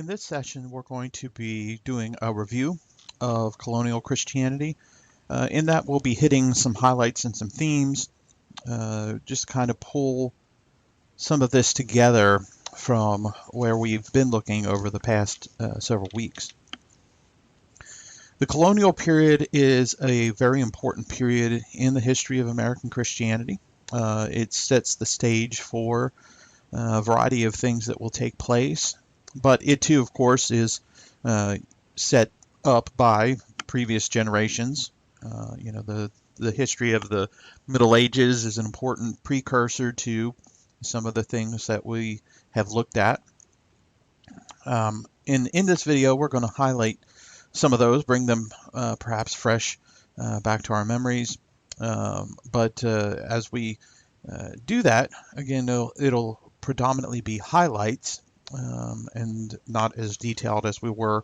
In this session, we're going to be doing a review of colonial Christianity. In that, we'll be hitting some highlights and some themes, just kind of pull some of this together from where we've been looking over the past several weeks. The colonial period is a very important period in the history of American Christianity. It sets the stage for a variety of things that will take place. But it too, of course, is set up by previous generations. The history of the Middle Ages is an important precursor to some of the things that we have looked at. In this video, we're going to highlight some of those, bring them perhaps fresh back to our memories. But as we do that, again, it'll predominantly be highlights. And not as detailed as we were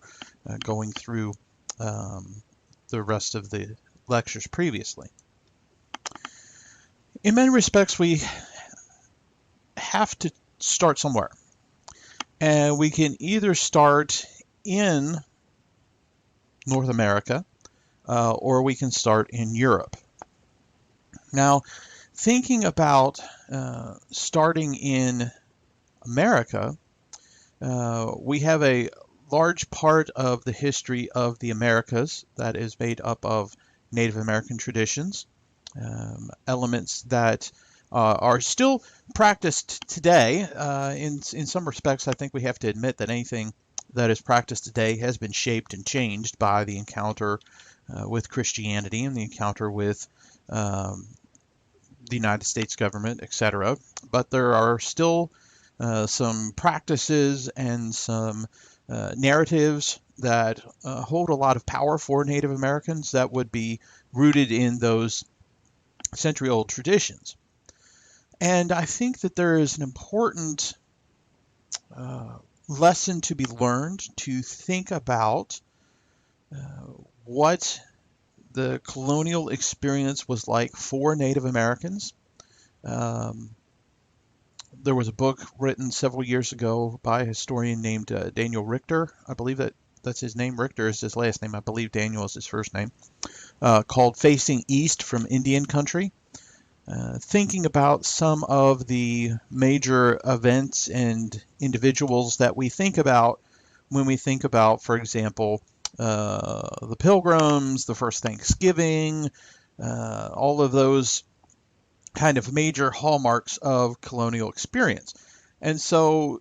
going through the rest of the lectures previously. In many respects, we have to start somewhere. And we can either start in North America or we can start in Europe. Now, thinking about starting in America, we have a large part of the history of the Americas that is made up of Native American traditions, elements that are still practiced today. In some respects, I think we have to admit that anything that is practiced today has been shaped and changed by the encounter with Christianity and the encounter with the United States government, etc. But there are still some practices and some narratives that hold a lot of power for Native Americans that would be rooted in those century-old traditions. And I think that there is an important lesson to be learned to think about what the colonial experience was like for Native Americans. There was a book written several years ago by a historian named Daniel Richter. I believe that's his name. Richter is his last name. I believe Daniel is his first name. Called Facing East from Indian Country. Thinking about some of the major events and individuals that we think about when we think about, for example, the Pilgrims, the first Thanksgiving, all of those kind of major hallmarks of colonial experience. And so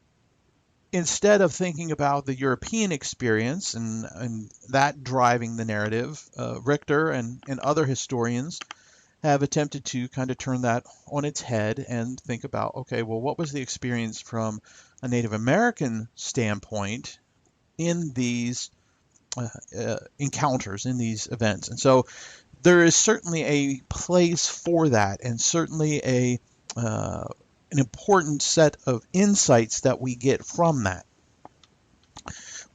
instead of thinking about the European experience and that driving the narrative, Richter and other historians have attempted to kind of turn that on its head and think about, okay, well, what was the experience from a Native American standpoint in these encounters, in these events? And so there is certainly a place for that, and certainly an important set of insights that we get from that.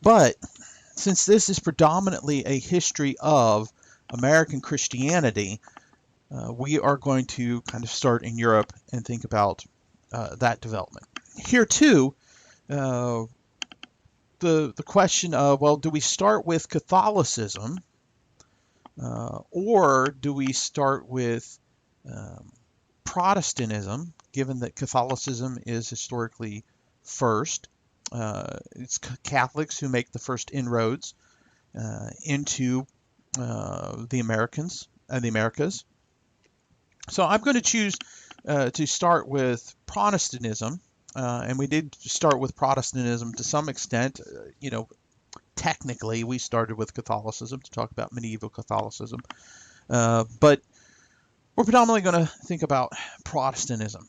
But since this is predominantly a history of American Christianity, we are going to kind of start in Europe and think about that development. Here too, the question of, well, do we start with Catholicism or do we start with Protestantism, given that Catholicism is historically first? It's Catholics who make the first inroads into the Americas. So I'm going to choose to start with Protestantism, and we did start with Protestantism to some extent. Technically, we started with Catholicism to talk about medieval Catholicism, but we're predominantly going to think about Protestantism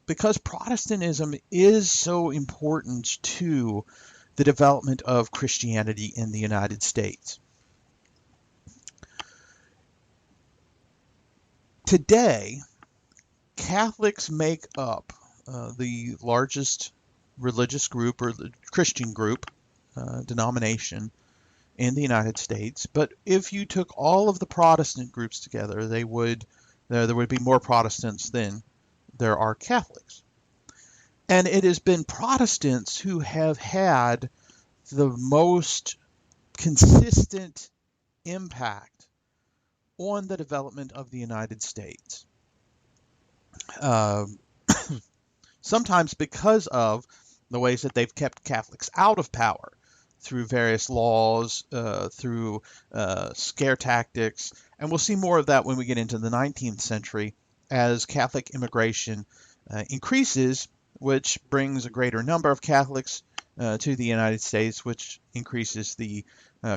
because Protestantism is so important to the development of Christianity in the United States. Today, Catholics make up the largest religious group or the Christian group denomination in the United States. But if you took all of the Protestant groups together, there would be more Protestants than there are Catholics. And it has been Protestants who have had the most consistent impact on the development of the United States. Uh, Sometimes because of the ways that they've kept Catholics out of power through various laws, through scare tactics. And we'll see more of that when we get into the 19th century as Catholic immigration increases, which brings a greater number of Catholics to the United States, which increases the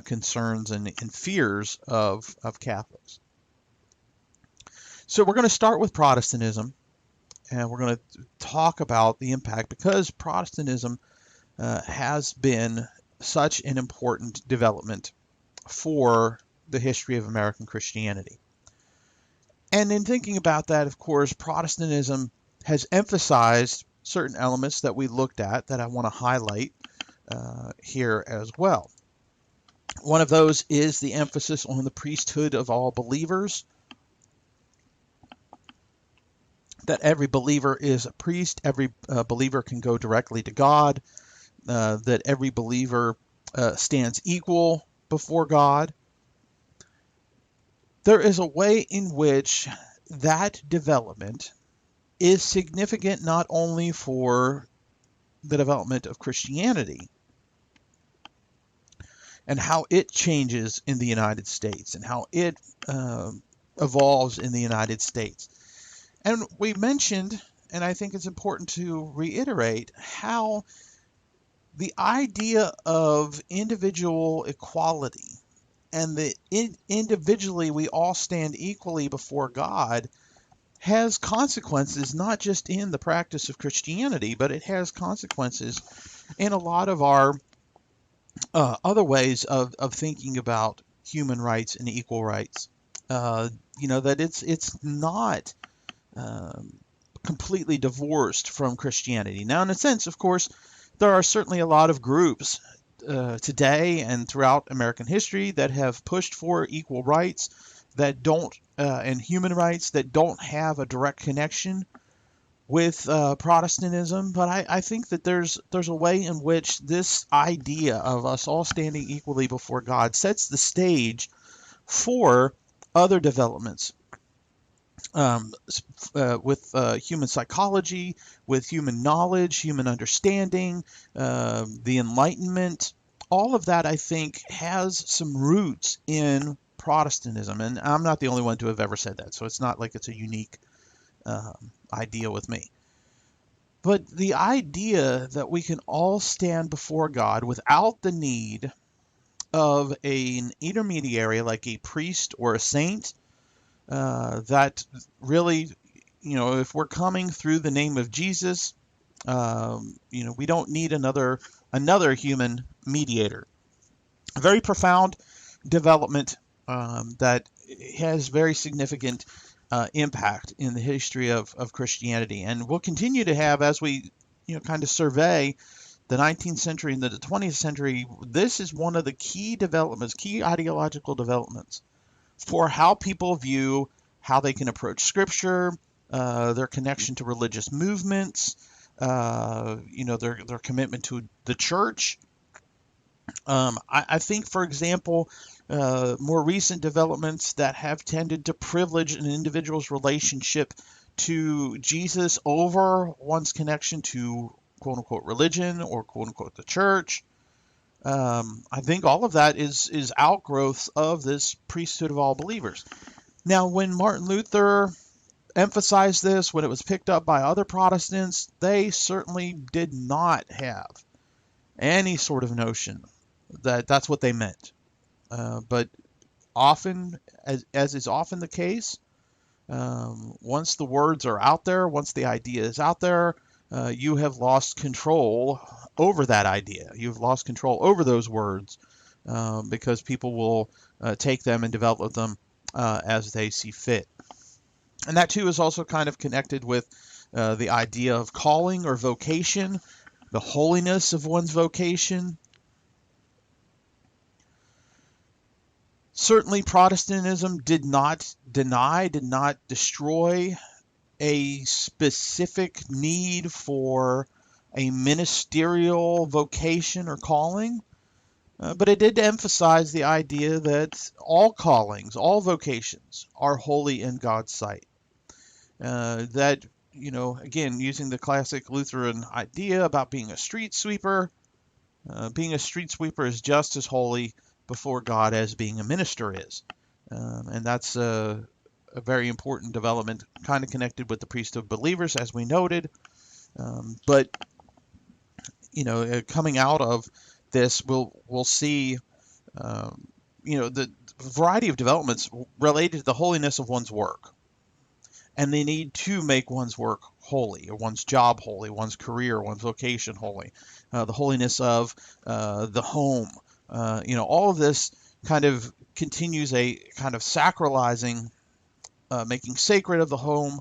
concerns and fears of Catholics. So we're going to start with Protestantism, and we're going to talk about the impact because Protestantism has been such an important development for the history of American Christianity. And in thinking about that, of course, Protestantism has emphasized certain elements that we looked at that I want to highlight here as well. One of those is the emphasis on the priesthood of all believers, that every believer is a priest, every believer can go directly to God, that every believer stands equal before God. There is a way in which that development is significant not only for the development of Christianity and how it changes in the United States and how it evolves in the United States. And we mentioned, and I think it's important to reiterate, how the idea of individual equality and that individually we all stand equally before God has consequences not just in the practice of Christianity, but it has consequences in a lot of our other ways of thinking about human rights and equal rights. That it's not completely divorced from Christianity. Now, in a sense, of course, there are certainly a lot of groups today and throughout American history that have pushed for equal rights that don't and human rights that don't have a direct connection with Protestantism. But I think that there's a way in which this idea of us all standing equally before God sets the stage for other developments. With human psychology, with human knowledge, human understanding, the Enlightenment, all of that I think has some roots in Protestantism. And I'm not the only one to have ever said that, so it's not like it's a unique idea with me. But the idea that we can all stand before God without the need of an intermediary like a priest or a saint, that really, if we're coming through the name of Jesus, we don't need another human mediator. A very profound development that has very significant impact in the history of Christianity, and will continue to have as we, kind of survey the 19th century and the 20th century. This is one of the key developments, key ideological developments for how people view how they can approach Scripture, their connection to religious movements, their commitment to the church. I think, for example, more recent developments that have tended to privilege an individual's relationship to Jesus over one's connection to quote-unquote religion or quote-unquote the church. I think all of that is outgrowths of this priesthood of all believers. Now, when Martin Luther emphasized this, when it was picked up by other Protestants, they certainly did not have any sort of notion that that's what they meant. But often, as is often the case, once the words are out there, once the idea is out there, you have lost control over that idea. You've lost control over those words because people will take them and develop them as they see fit. And that too is also kind of connected with the idea of calling or vocation, the holiness of one's vocation. Certainly Protestantism did not destroy a specific need for a ministerial vocation or calling. But it did emphasize the idea that all callings, all vocations are holy in God's sight. That, again, using the classic Lutheran idea about being a street sweeper is just as holy before God as being a minister is. And that's a very important development, kind of connected with the priesthood of believers, as we noted. But coming out of this, we'll see, the variety of developments related to the holiness of one's work, and they need to make one's work holy, or one's job holy, one's career, one's vocation holy, the holiness of the home. All of this kind of continues a kind of sacralizing, making sacred of the home,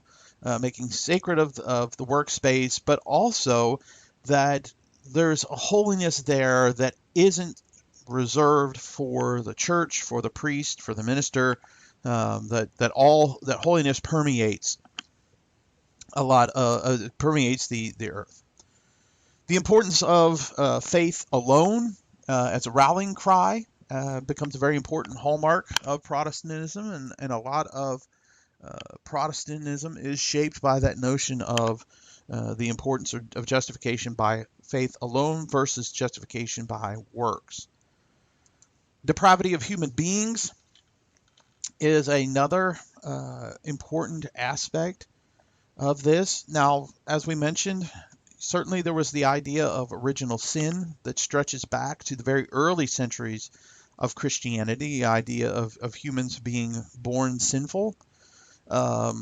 making sacred of the workspace, but also that there's a holiness there that isn't reserved for the church, for the priest, for the minister. That holiness permeates permeates the earth. The importance of faith alone as a rallying cry becomes a very important hallmark of Protestantism, and a lot of Protestantism is shaped by that notion of the importance of justification by faith alone versus justification by works. Depravity of human beings is another important aspect of this. Now, as we mentioned, certainly there was the idea of original sin that stretches back to the very early centuries of Christianity, the idea of humans being born sinful. I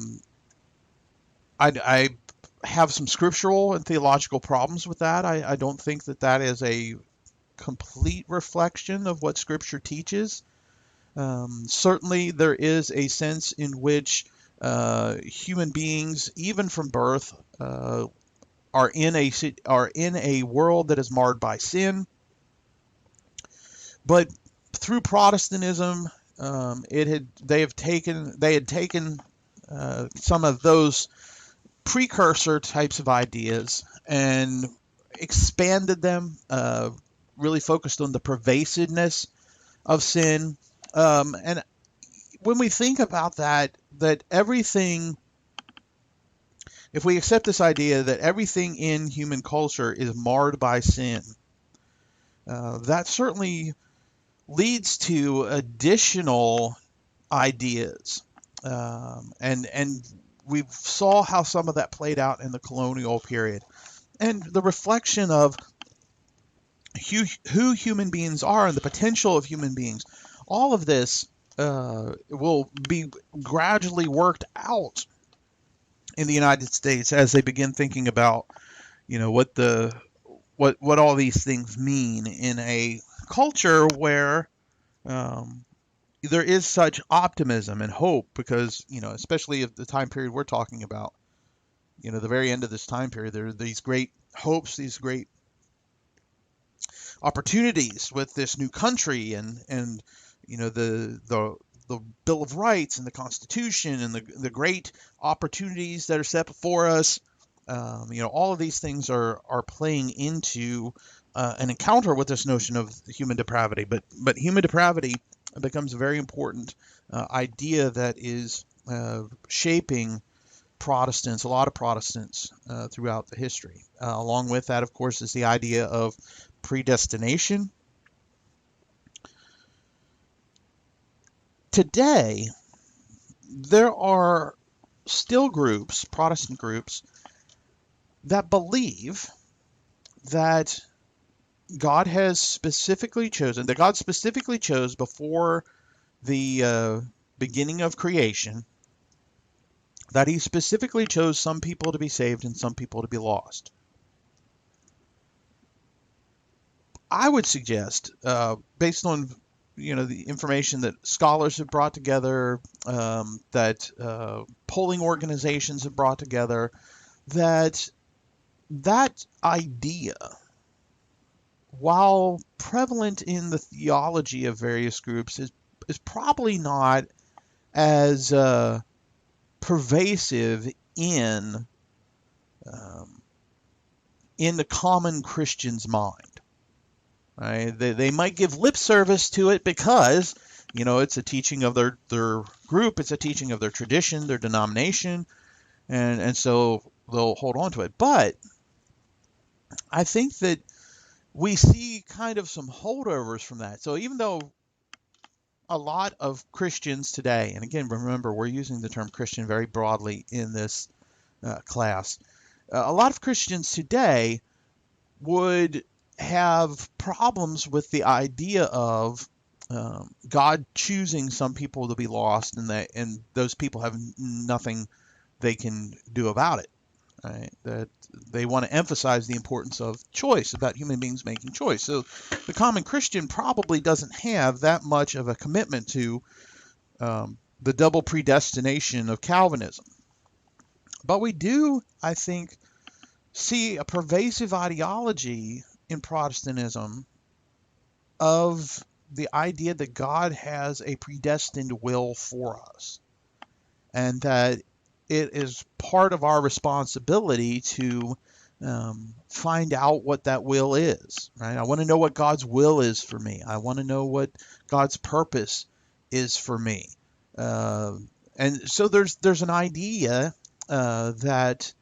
have some scriptural and theological problems with that. I don't think that is a complete reflection of what Scripture teaches. Certainly, there is a sense in which human beings, even from birth, are in a world that is marred by sin. But through Protestantism, they had taken some of those precursor types of ideas and expanded them, really focused on the pervasiveness of sin. And when we think about that everything, if we accept this idea that everything in human culture is marred by sin, that certainly leads to additional ideas. And we saw how some of that played out in the colonial period. And the reflection of who human beings are and the potential of human beings, all of this will be gradually worked out in the United States as they begin thinking about, what all these things mean in a culture where there is such optimism and hope, because, especially at the time period we're talking about, the very end of this time period, there are these great hopes, these great opportunities with this new country, and the Bill of Rights and the Constitution and the great opportunities that are set before us. All of these things are playing into an encounter with this notion of human depravity. But human depravity becomes a very important idea that is shaping Protestants, a lot of Protestants throughout the history. Along with that, of course, is the idea of predestination. Today, there are still groups, Protestant groups, that believe that God specifically chose before the beginning of creation, that he specifically chose some people to be saved and some people to be lost. I would suggest, based on the information that scholars have brought together, that polling organizations have brought together, that idea, while prevalent in the theology of various groups, is probably not as pervasive in the common Christian's mind. Right? They might give lip service to it because, it's a teaching of their group, it's a teaching of their tradition, their denomination, and so they'll hold on to it. But I think that we see kind of some holdovers from that. So even though a lot of Christians today, and again, remember, we're using the term Christian very broadly in this class, a lot of Christians today would have problems with the idea of God choosing some people to be lost, and those people have nothing they can do about it. Right? That they want to emphasize the importance of choice, about human beings making choice. So the common Christian probably doesn't have that much of a commitment to the double predestination of Calvinism. But we do, I think, see a pervasive ideology in Protestantism of the idea that God has a predestined will for us, and that it is part of our responsibility to find out what that will is. Right? I want to know what God's will is for me. I want to know what God's purpose is for me. And so there's an idea that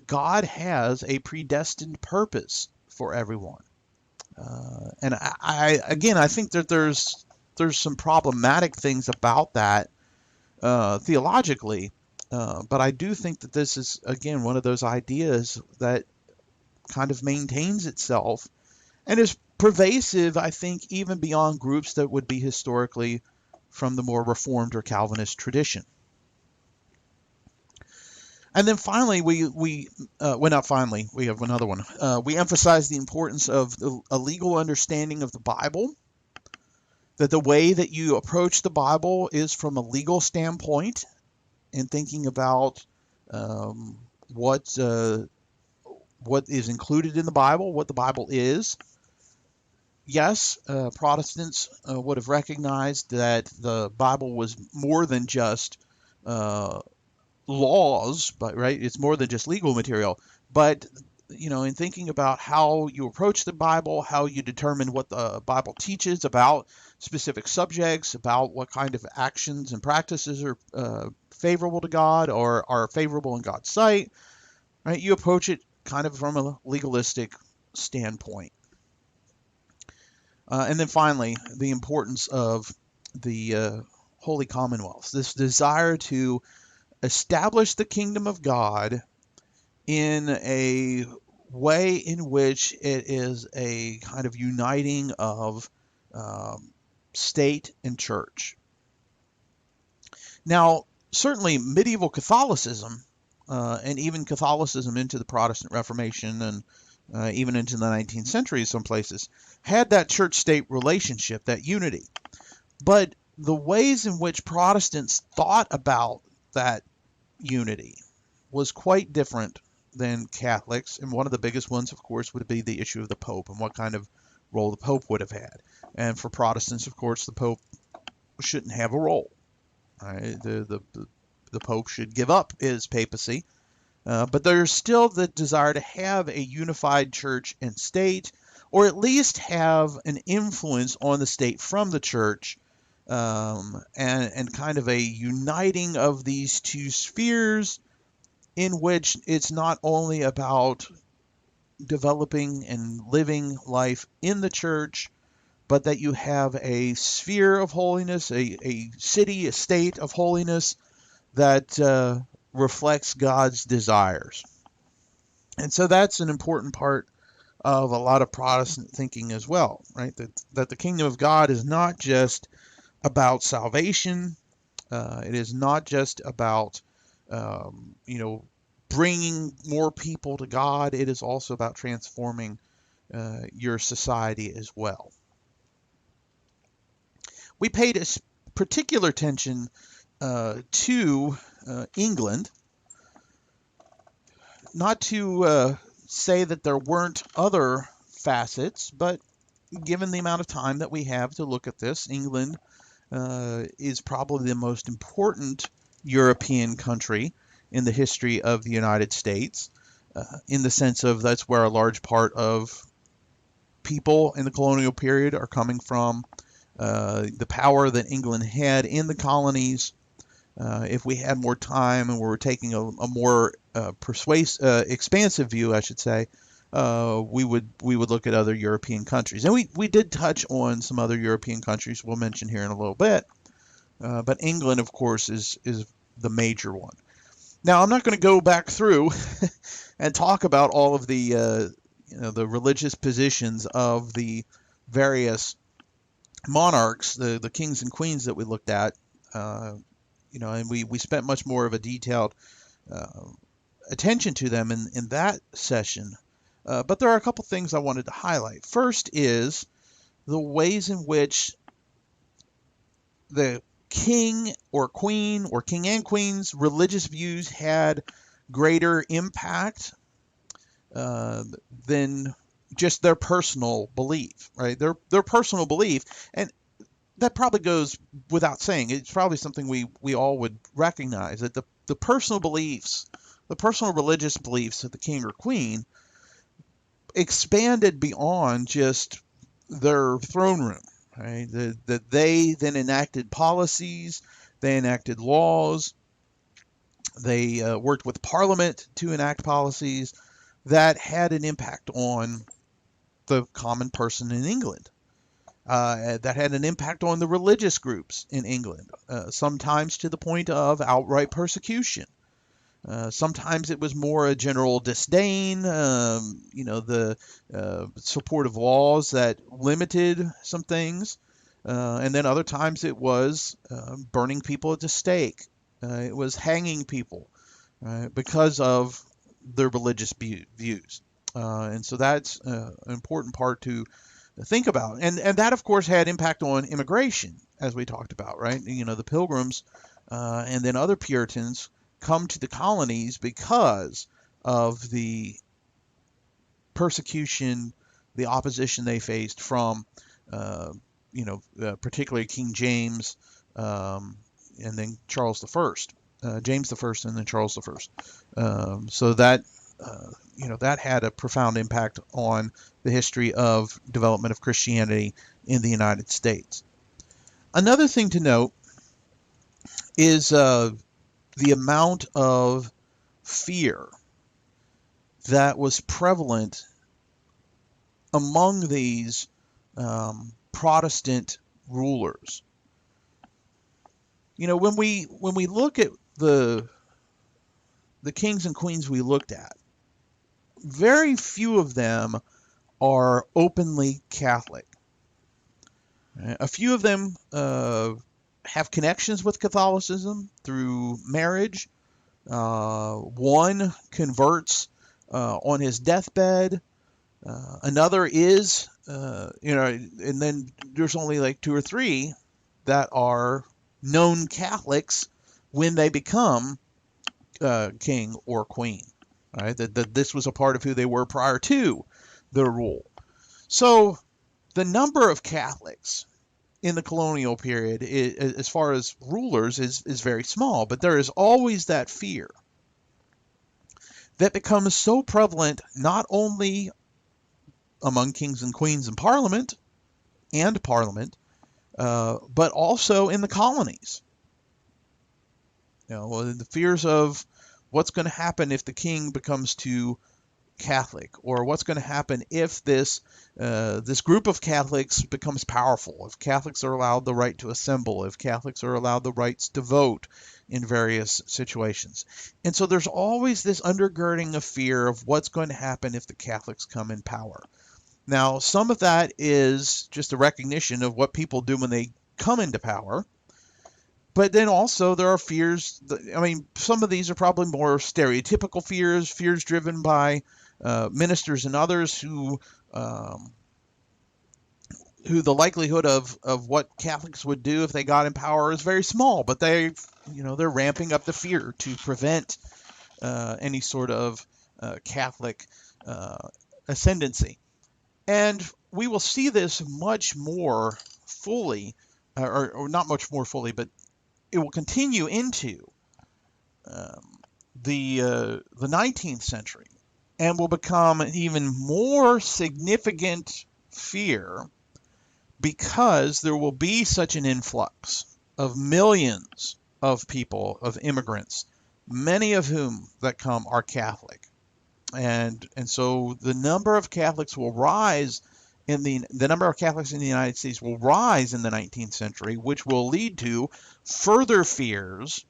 God has a predestined purpose for everyone. And I think that there's some problematic things about that theologically, but I do think that this is, again, one of those ideas that kind of maintains itself and is pervasive, I think, even beyond groups that would be historically from the more Reformed or Calvinist tradition. And then finally, not finally, we have another one. We emphasize the importance of a legal understanding of the Bible, that the way that you approach the Bible is from a legal standpoint, and thinking about what is included in the Bible, what the Bible is. Yes, Protestants would have recognized that the Bible was more than just laws, but right, it's more than just legal material. But in thinking about how you approach the Bible, how you determine what the Bible teaches about specific subjects, about what kind of actions and practices are favorable to God or are favorable in God's sight, right? You approach it kind of from a legalistic standpoint. And then finally, the importance of the Holy Commonwealth, this desire to establish the kingdom of God in a way in which it is a kind of uniting of state and church. Now, certainly medieval Catholicism, and even Catholicism into the Protestant Reformation and even into the 19th century in some places, had that church-state relationship, that unity. But the ways in which Protestants thought about that unity was quite different than Catholics, and one of the biggest ones, of course, would be the issue of the Pope and what kind of role the Pope would have had. And for Protestants, of course, the Pope shouldn't have a role. Right? The Pope should give up his papacy, but there's still the desire to have a unified church and state, or at least have an influence on the state from the church, and kind of a uniting of these two spheres, in which it's not only about developing and living life in the church, but that you have a sphere of holiness, a city, a state of holiness that reflects God's desires. And so that's an important part of a lot of Protestant thinking as well, right? That the kingdom of God is not just about salvation. It is not just about, bringing more people to God. It is also about transforming your society as well. We paid particular attention to England, not to say that there weren't other facets, but given the amount of time that we have to look at this, England is probably the most important European country in the history of the United States, in the sense of that's where a large part of people in the colonial period are coming from the power that England had in the colonies. If we had more time and we were taking a more expansive view, I should say, we would look at other European countries, and we did touch on some other European countries we'll mention here in a little bit. But England, of course, is the major one. Now, I'm not going to go back through and talk about all of the religious positions of the various monarchs, the kings and queens that we looked at. And we spent much more of a detailed uh, attention to them in that session. But there are a couple things I wanted to highlight. First is the ways in which the king or queen or king and queen's religious views had greater impact uh, than just their personal belief, right? Their personal belief, and that probably goes without saying. It's probably something we all would recognize, that the personal beliefs, the personal religious beliefs of the king or queen expanded beyond just their throne room, right? That they then enacted policies, they enacted laws, they worked with Parliament to enact policies that had an impact on the common person in England. That had an impact on the religious groups in England, sometimes to the point of outright persecution. Sometimes it was more a general disdain, the support of laws that limited some things. And then other times it was burning people at the stake. It was hanging people because of their religious views. And so that's an important part to think about. And that, of course, had impact on immigration, as we talked about, right? The Pilgrims and then other Puritans come to the colonies because of the persecution, the opposition they faced from, particularly King James and then Charles I, James I, and then Charles I. So that that had a profound impact on the history of development of Christianity in the United States. Another thing to note is the amount of fear that was prevalent among these Protestant rulers. When we look at the kings and queens we looked at, very few of them are openly Catholic. A few of them have connections with Catholicism through marriage. One converts on his deathbed. Another is, and then there's only like two or three that are known Catholics when they become king or queen. Right? That this was a part of who they were prior to their rule. So the number of Catholics in the colonial period, as far as rulers, is very small, but there is always that fear that becomes so prevalent not only among kings and queens in Parliament, but also in the colonies. The fears of what's going to happen if the king becomes too Catholic, or what's going to happen if this group of Catholics becomes powerful, if Catholics are allowed the right to assemble, if Catholics are allowed the rights to vote in various situations. And so there's always this undergirding of fear of what's going to happen if the Catholics come in power. Now, some of that is just a recognition of what people do when they come into power. But then also there are fears. Some of these are probably more stereotypical fears driven by ministers and others who the likelihood of what Catholics would do if they got in power is very small, but they're ramping up the fear to prevent any sort of Catholic ascendancy. And we will see this much more fully, or not much more fully, but it will continue into the 19th century, and will become an even more significant fear because there will be such an influx of millions of people, of immigrants, many of whom that come are Catholic. And so the number of Catholics will rise the number of Catholics in the United States will rise in the 19th century, which will lead to further fears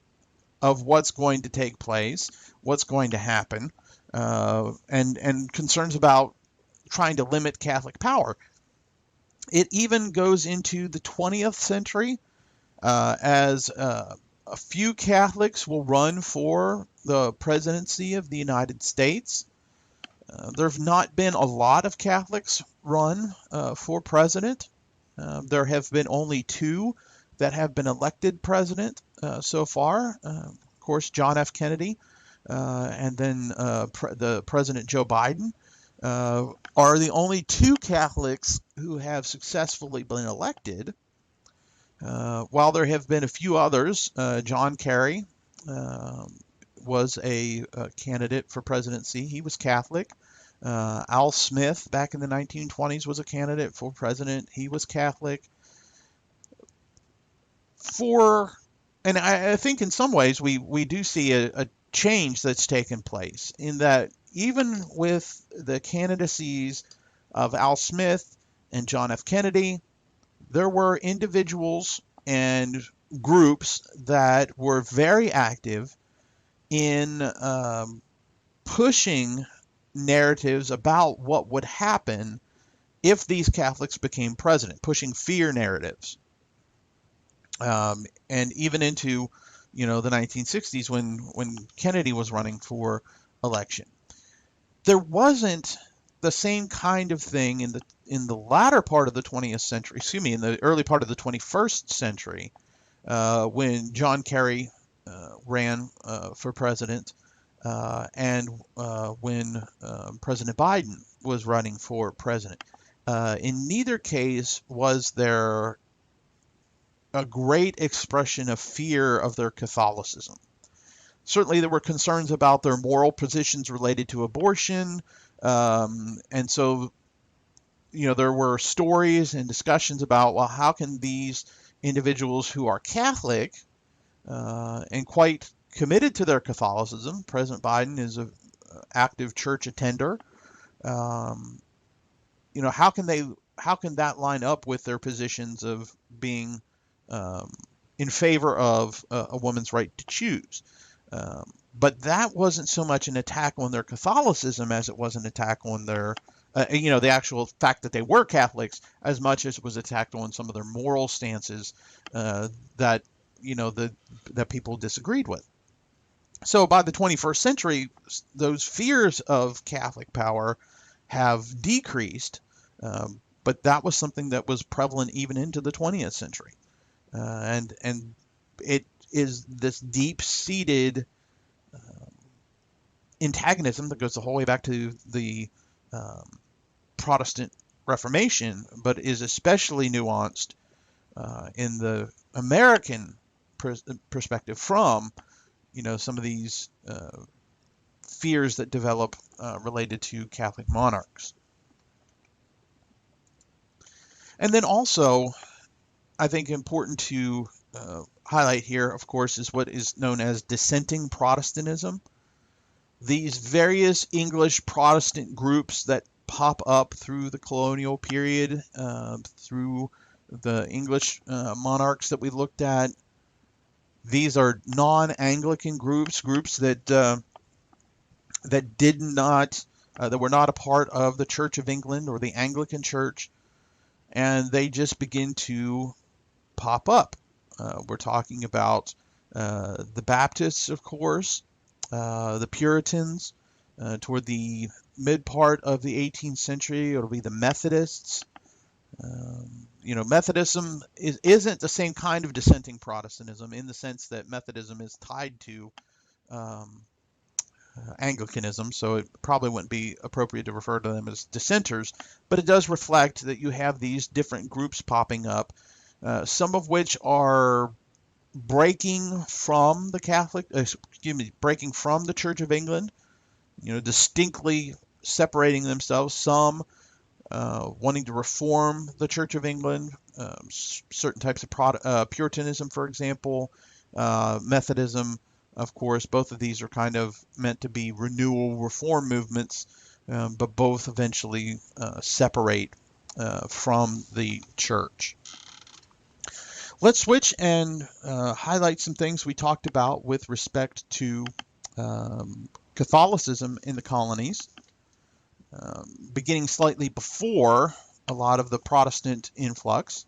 of what's going to take place, what's going to happen, and concerns about trying to limit Catholic power. It even goes into the 20th century as a few Catholics will run for the presidency of the United States. There have not been a lot of Catholics run for president. There have been only two that have been elected president so far. Of course, John F. Kennedy and then the President Joe Biden are the only two Catholics who have successfully been elected. While there have been a few others, John Kerry was a candidate for presidency. He was Catholic. Al Smith, back in the 1920s, was a candidate for president. He was Catholic. And I think in some ways we do see a change that's taken place in that even with the candidacies of Al Smith and John F. Kennedy, there were individuals and groups that were very active in pushing narratives about what would happen if these Catholics became president, pushing fear narratives. And even into, the 1960s when Kennedy was running for election. There wasn't the same kind of thing in the latter part of the 20th century, in the early part of the 21st century, when John Kerry ran for president, and when President Biden was running for president. In neither case was there a great expression of fear of their Catholicism. Certainly there were concerns about their moral positions related to abortion, and so there were stories and discussions about, well, how can these individuals who are Catholic and quite committed to their Catholicism — President Biden is an active church attender — how can that line up with their positions of being in favor of a woman's right to choose? But that wasn't so much an attack on their Catholicism as it was an attack on their, the actual fact that they were Catholics, as much as it was attacked on some of their moral stances that people disagreed with. So by the 21st century, those fears of Catholic power have decreased, but that was something that was prevalent even into the 20th century. And it is this deep-seated antagonism that goes the whole way back to the Protestant Reformation, but is especially nuanced in the American perspective from some of these fears that develop related to Catholic monarchs. And then also, I think important to highlight here, of course, is what is known as dissenting Protestantism. These various English Protestant groups that pop up through the colonial period, through the English monarchs that we looked at. These are non-Anglican groups that that were not a part of the Church of England or the Anglican Church, and they just begin to pop up. We're talking about the Baptists, of course, the Puritans. Toward the mid part of the 18th century, it'll be the Methodists. Methodism isn't the same kind of dissenting Protestantism in the sense that Methodism is tied to Anglicanism, so it probably wouldn't be appropriate to refer to them as dissenters, but it does reflect that you have these different groups popping up, some of which are breaking from the breaking from the Church of England, distinctly separating themselves. Some wanting to reform the Church of England, certain types of Puritanism, for example, Methodism, of course. Both of these are kind of meant to be renewal reform movements, but both eventually separate from the church. Let's switch and highlight some things we talked about with respect to Catholicism in the colonies, beginning slightly before a lot of the Protestant influx.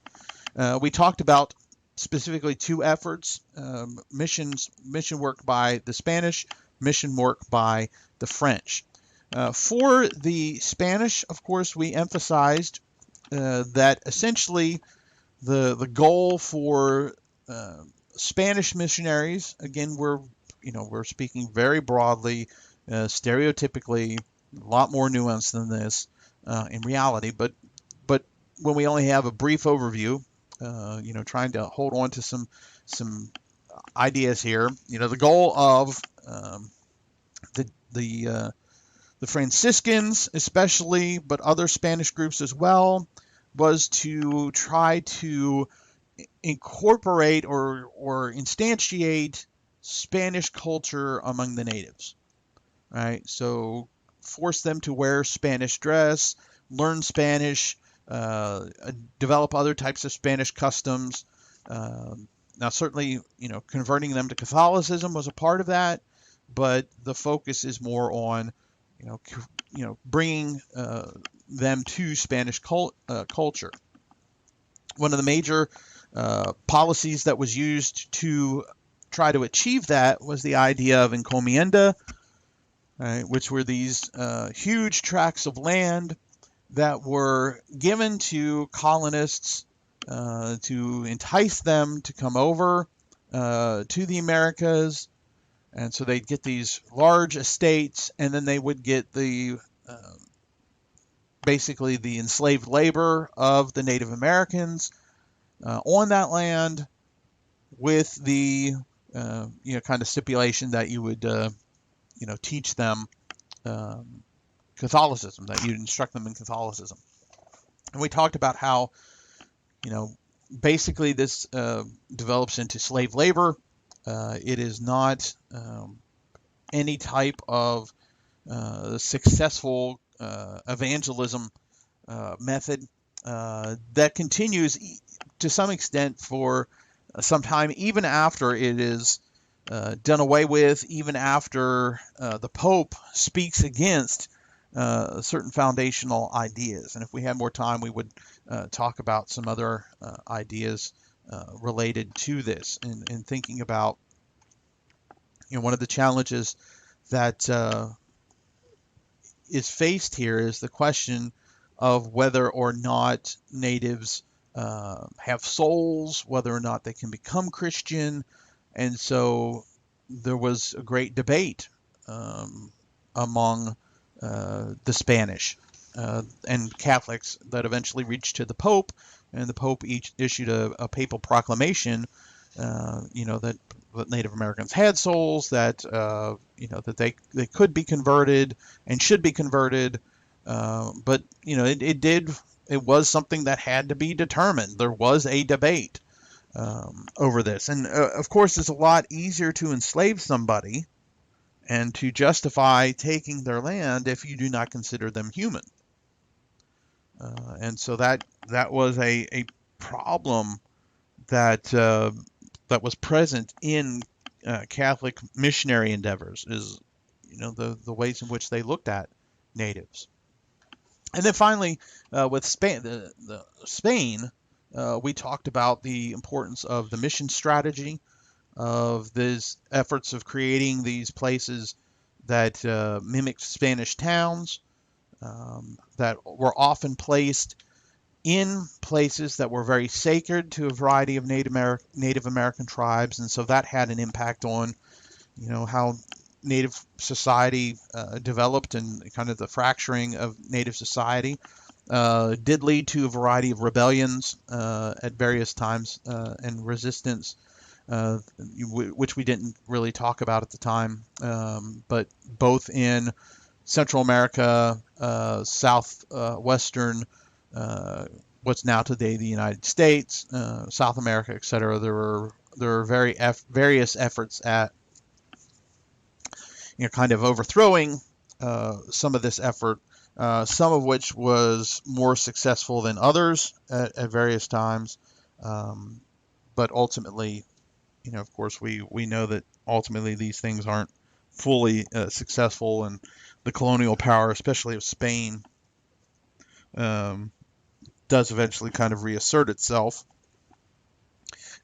We talked about specifically two efforts, mission work by the Spanish, mission work by the French. For the Spanish, of course, we emphasized that essentially the goal for Spanish missionaries, again, we're speaking very broadly, stereotypically, a lot more nuance than this in reality, but when we only have a brief overview, trying to hold on to some ideas here. The goal of the Franciscans, especially, but other Spanish groups as well, was to try to incorporate or instantiate Spanish culture among the natives, right? So force them to wear Spanish dress, learn Spanish, develop other types of Spanish customs. Now, certainly, converting them to Catholicism was a part of that, but the focus is more on, bringing them to Spanish culture. One of the major policies that was used to try to achieve that was the idea of encomienda, right, which were these huge tracts of land that were given to colonists to entice them to come over to the Americas. And so they'd get these large estates, and then they would get the basically the enslaved labor of the Native Americans on that land, with the kind of stipulation that you would teach them Catholicism, that you'd instruct them in Catholicism. And we talked about how basically this develops into slave labor. It is not any type of successful evangelism method that continues to some extent for some time, even after it is done away with, even after the Pope speaks against certain foundational ideas. And if we had more time, we would talk about some other ideas related to this, and thinking about one of the challenges that is faced here is the question of whether or not natives have souls, whether or not they can become Christian. And so there was a great debate among the Spanish and Catholics that eventually reached to the Pope, and the Pope issued a papal proclamation, that Native Americans had souls, that that they could be converted and should be converted, but it was something that had to be determined. There was a debate over this, and of course, it's a lot easier to enslave somebody and to justify taking their land if you do not consider them human. And so that was a problem that that was present in Catholic missionary endeavors, is the ways in which they looked at natives. And then finally, with Spain, Spain, we talked about the importance of the mission strategy, of these efforts of creating these places that mimicked Spanish towns, that were often placed in places that were very sacred to a variety of Native American tribes, and so that had an impact on, how Native society developed, and kind of the fracturing of Native society. Did lead to a variety of rebellions at various times, and resistance, which we didn't really talk about at the time, but both in Central America, southwestern, what's now today the United States, South America, etc. There were various efforts at kind of overthrowing some of this effort, some of which was more successful than others at various times. But ultimately, of course, we know that ultimately these things aren't fully successful, and the colonial power, especially of Spain, um, does eventually kind of reassert itself.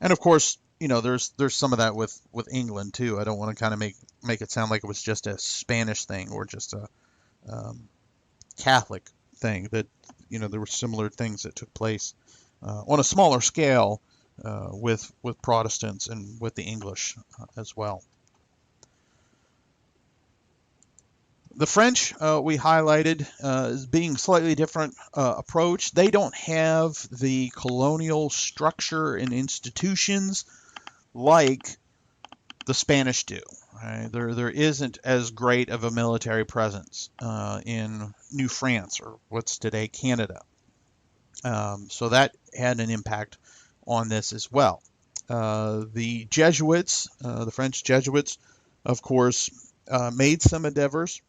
And of course, there's some of that with England too. I don't want to kind of make it sound like it was just a Spanish thing or just a um, Catholic thing. That there were similar things that took place on a smaller scale with Protestants and with the English as well. The French we highlighted as being slightly different approach. They don't have the colonial structure and institutions like the Spanish do. Right? There isn't as great of a military presence in New France, or what's today Canada. So that had an impact on this as well. The Jesuits, the French Jesuits, of course, made some endeavors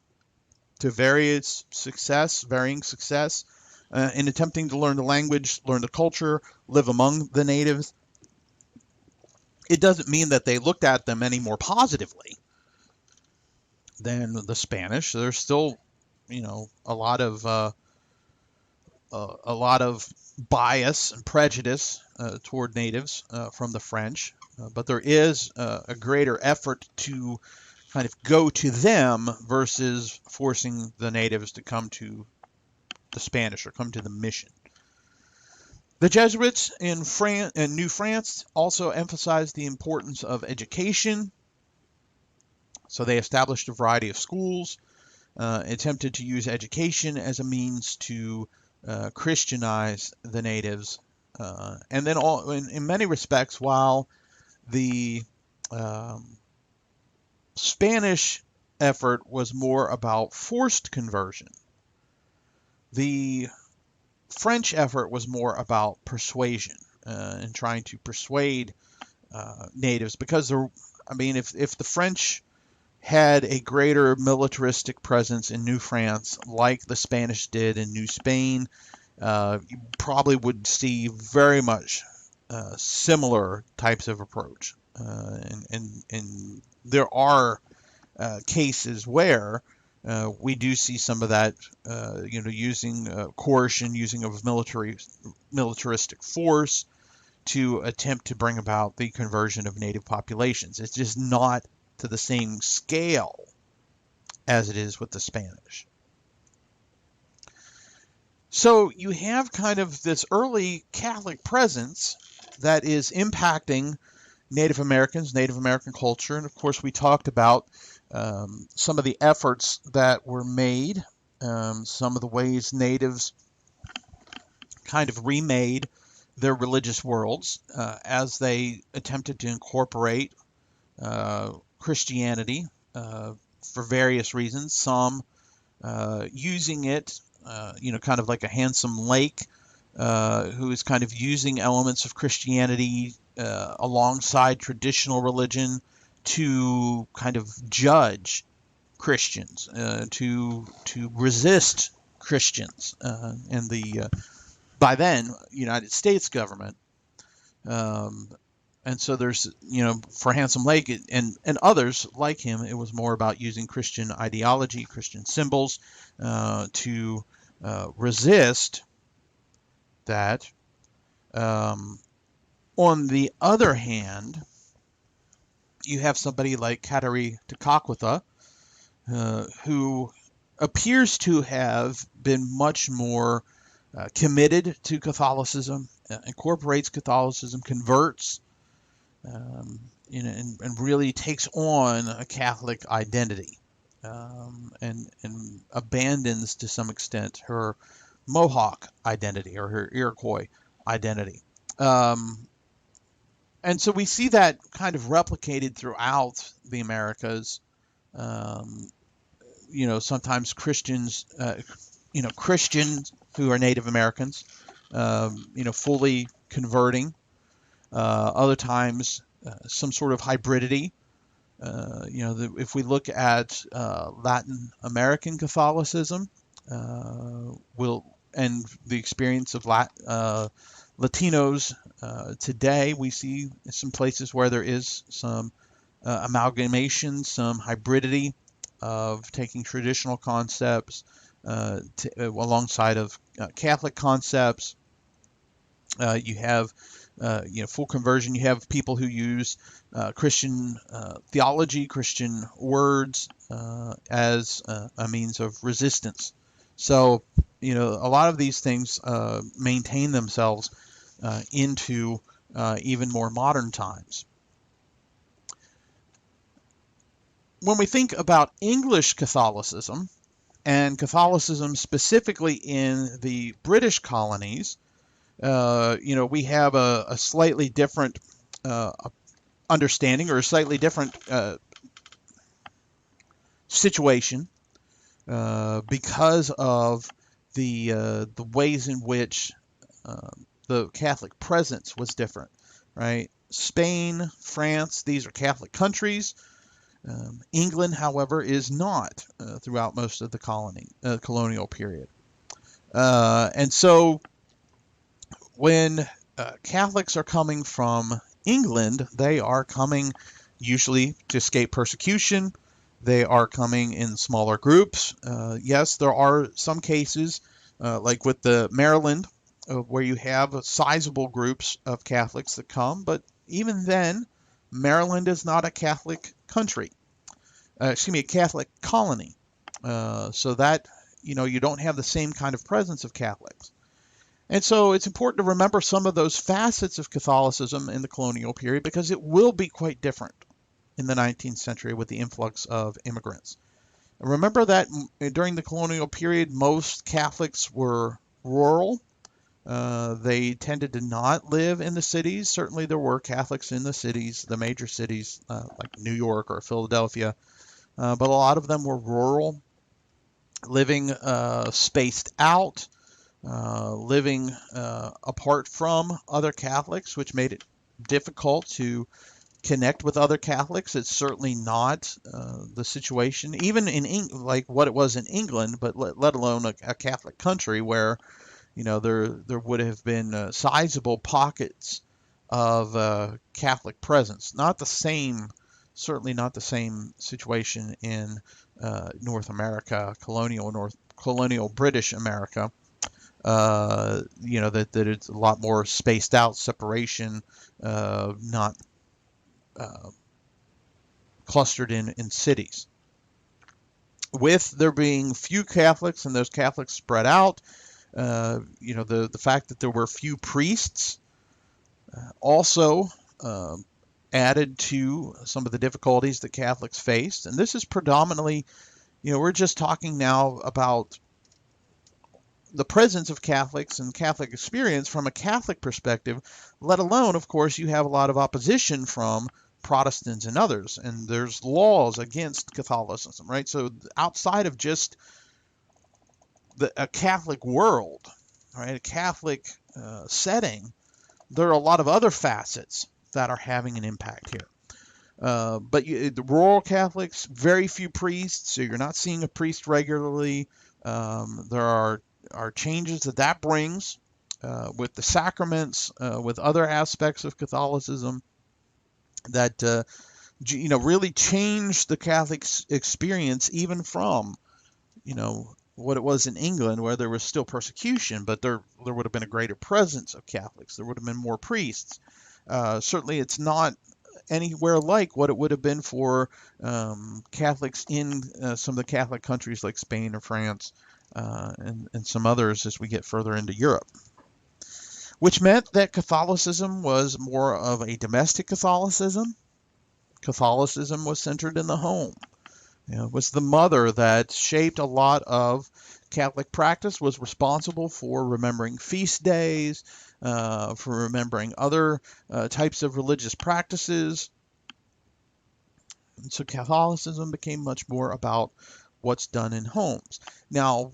to varying success in attempting to learn the language, learn the culture, live among the natives. It doesn't mean that they looked at them any more positively than the Spanish. There's still, a lot of bias and prejudice toward natives from the French, but there is a greater effort to kind of go to them versus forcing the natives to come to the Spanish or come to the mission. The Jesuits in New France also emphasized the importance of education, so they established a variety of schools, attempted to use education as a means to Christianize the natives, and then in many respects, while the Spanish effort was more about forced conversion, the French effort was more about persuasion and trying to persuade natives, because if the French had a greater militaristic presence in New France like the Spanish did in New Spain, you probably would see very much similar types of approach. And there are cases where we do see some of that, using coercion, using of militaristic force to attempt to bring about the conversion of native populations. It's just not to the same scale as it is with the Spanish. So you have kind of this early Catholic presence that is impacting Native Americans, Native American culture, and of course we talked about some of the efforts that were made, some of the ways natives kind of remade their religious worlds as they attempted to incorporate Christianity for various reasons. Some using it, kind of like a Handsome Lake, who is kind of using elements of Christianity alongside traditional religion to kind of judge Christians, to resist Christians, and the by then United States government. And so there's, for Handsome Lake and others like him, it was more about using Christian ideology, Christian symbols to resist that. On the other hand, you have somebody like Kateri Tekakwitha, who appears to have been much more committed to Catholicism, incorporates Catholicism, converts, and really takes on a Catholic identity, and abandons to some extent her Mohawk identity or her Iroquois identity. And so we see that kind of replicated throughout the Americas. sometimes Christians, Christians who are Native Americans, fully converting. Other times, some sort of hybridity. If we look at Latin American Catholicism, will and the experience of Latinos today, we see some places where there is some amalgamation, some hybridity of taking traditional concepts alongside of Catholic concepts. You have full conversion. You have people who use Christian theology, Christian words as a means of resistance. So, a lot of these things maintain themselves into even more modern times. When we think about English Catholicism, and Catholicism specifically in the British colonies, we have a slightly different understanding, or a slightly different situation because of the ways in which the Catholic presence was different, right? Spain, France, these are Catholic countries. England, however, is not throughout most of the colonial period. And so when Catholics are coming from England, they are coming usually to escape persecution. They are coming in smaller groups. Yes, there are some cases, like with the Maryland, where you have sizable groups of Catholics that come, but even then, Maryland is not a Catholic country. A Catholic colony. So that, you don't have the same kind of presence of Catholics. And so it's important to remember some of those facets of Catholicism in the colonial period, because it will be quite different in the 19th century with the influx of immigrants. Remember that during the colonial period, most Catholics were rural. They tended to not live in the cities. Certainly there were Catholics in the cities, the major cities like New York or Philadelphia, but a lot of them were rural, living spaced out, living apart from other Catholics, which made it difficult to connect with other Catholics. It's certainly not the situation, even in like what it was in England, but let alone a Catholic country where there would have been sizable pockets of Catholic presence. Not the same, certainly not the same situation in North America, colonial British America. That it's a lot more spaced out, separation, not clustered in cities. With there being few Catholics and those Catholics spread out, the fact that there were few priests also added to some of the difficulties that Catholics faced. And this is predominantly, we're just talking now about the presence of Catholics and Catholic experience from a Catholic perspective, let alone, of course, you have a lot of opposition from Protestants and others, and there's laws against Catholicism, right? So outside of just a Catholic world, right, a Catholic setting, there are a lot of other facets that are having an impact here. But the rural Catholics, very few priests, so you're not seeing a priest regularly. There are changes that brings with the sacraments, with other aspects of Catholicism that really change the Catholic experience, even from what it was in England, where there was still persecution, but there would have been a greater presence of Catholics. There would have been more priests. Certainly, it's not anywhere like what it would have been for Catholics in some of the Catholic countries like Spain or France, and some others as we get further into Europe, which meant that Catholicism was more of a domestic Catholicism. Catholicism was centered in the home. It was the mother that shaped a lot of Catholic practice, was responsible for remembering feast days, for remembering other types of religious practices. And so Catholicism became much more about what's done in homes. Now,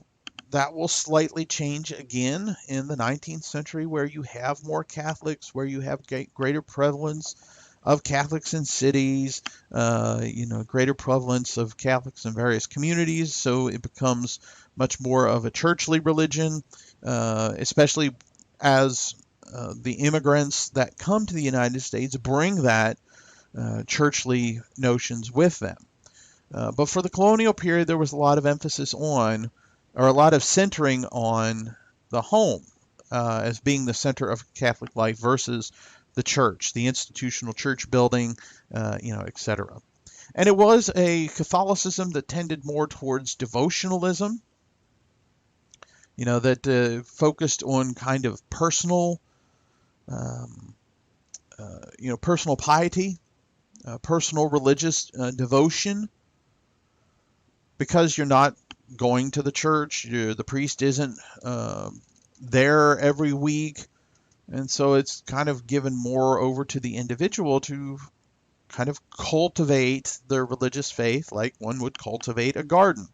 that will slightly change again in the 19th century, where you have more Catholics, where you have greater prevalence of Catholics in cities, greater prevalence of Catholics in various communities. So it becomes much more of a churchly religion, especially as the immigrants that come to the United States bring that churchly notions with them. But for the colonial period, there was a lot of emphasis on, or a lot of centering on the home as being the center of Catholic life versus the church, the institutional church building, etc. And it was a Catholicism that tended more towards devotionalism, that focused on kind of um, personal piety, personal religious devotion. Because you're not going to the church, the priest isn't there every week, and so it's kind of given more over to the individual to kind of cultivate their religious faith like one would cultivate a garden,